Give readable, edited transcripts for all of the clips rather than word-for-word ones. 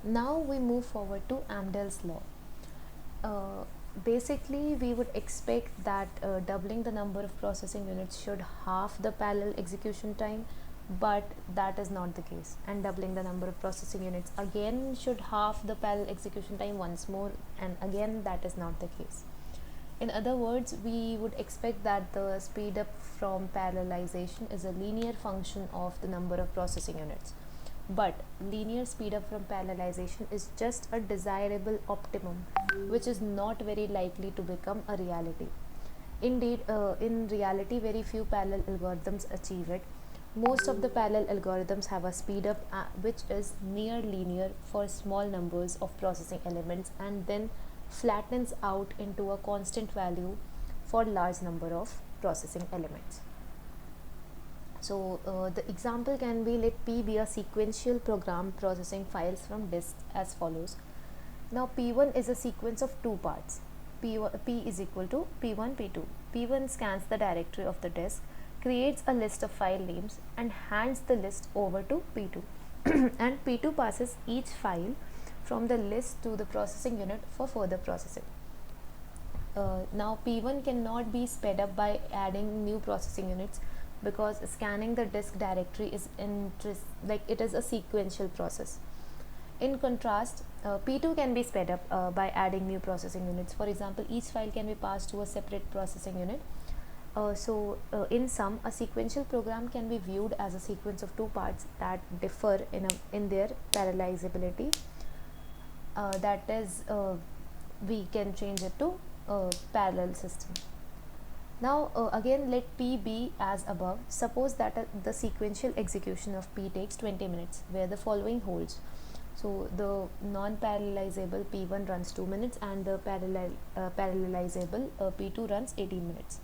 Now we move forward to Amdahl's law. Uh, Basically, we would expect that doubling the number of processing units should halve the parallel execution time, but that is not the case. And doubling the number of processing units again should halve the parallel execution time once more, and again that is not the case. In other words, we would expect that the speed up from parallelization is a linear function of the number of processing units. But linear speed up from parallelization is just a desirable optimum, which is not very likely to become a reality. Indeed, in reality, very few parallel algorithms achieve it. Most of the parallel algorithms have a speed up which is near linear for small numbers of processing elements and then flattens out into a constant value for large number of processing elements. So the example can be, let P be a sequential program processing files from disk as follows. Now P1 is a sequence of two parts. P is equal to P1, P2. P1 scans the directory of the disk, creates a list of file names and hands the list over to P2. And P2 passes each file from the list to the processing unit for further processing. Now P1 cannot be sped up by adding new processing units because scanning the disk directory is it is a sequential process. In contrast, P2 can be sped up by adding new processing units. For example, each file can be passed to a separate processing unit. In sum, a sequential program can be viewed as a sequence of two parts that differ in their parallelizability. That is, we can change it to a parallel system. Now again, let P be as above. Suppose that the sequential execution of P takes 20 minutes, where the following holds. So the non-parallelizable P1 runs 2 minutes and the parallelizable P2 runs 18 minutes.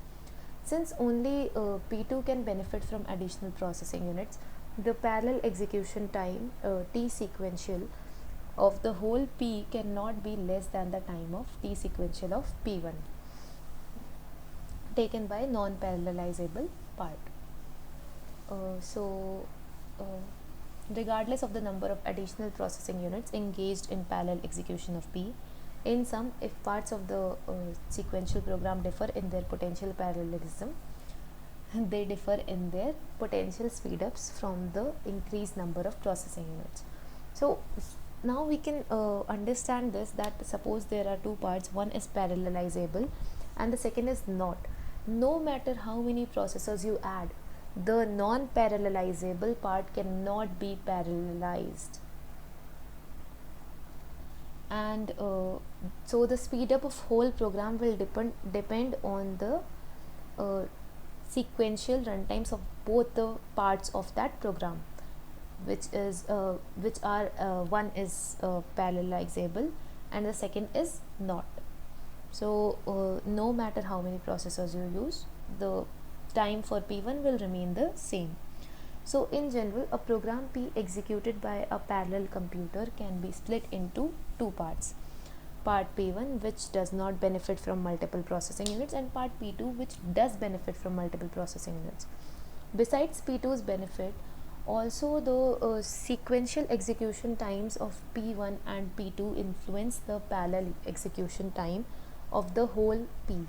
Since only P2 can benefit from additional processing units, the parallel execution time T sequential of the whole P cannot be less than the time of T sequential of P1 taken by non-parallelizable part. Regardless of the number of additional processing units engaged in parallel execution of P, in sum, if parts of the sequential program differ in their potential parallelism, they differ in their potential speedups from the increased number of processing units. So now we can understand this, that suppose there are two parts, one is parallelizable and the second is not. No matter how many processors you add, the non-parallelizable part cannot be parallelized. And so the speed up of whole program will depend on the sequential runtimes of both the parts of that program, which are one is parallelizable and the second is not. So no matter how many processors you use, the time for P1 will remain the same. So in general, a program P executed by a parallel computer can be split into two parts. Part P1, which does not benefit from multiple processing units, and part P2, which does benefit from multiple processing units. Besides P2's benefit, also the sequential execution times of P1 and P2 influence the parallel execution time of the whole P.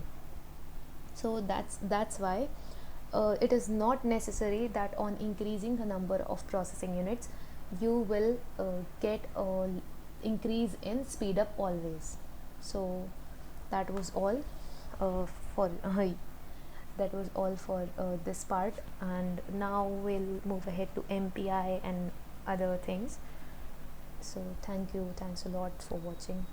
So that's why it is not necessary that on increasing the number of processing units you will get an increase in speed up always. So that was all for this part, and now we'll move ahead to MPI and other things. So thanks a lot for watching.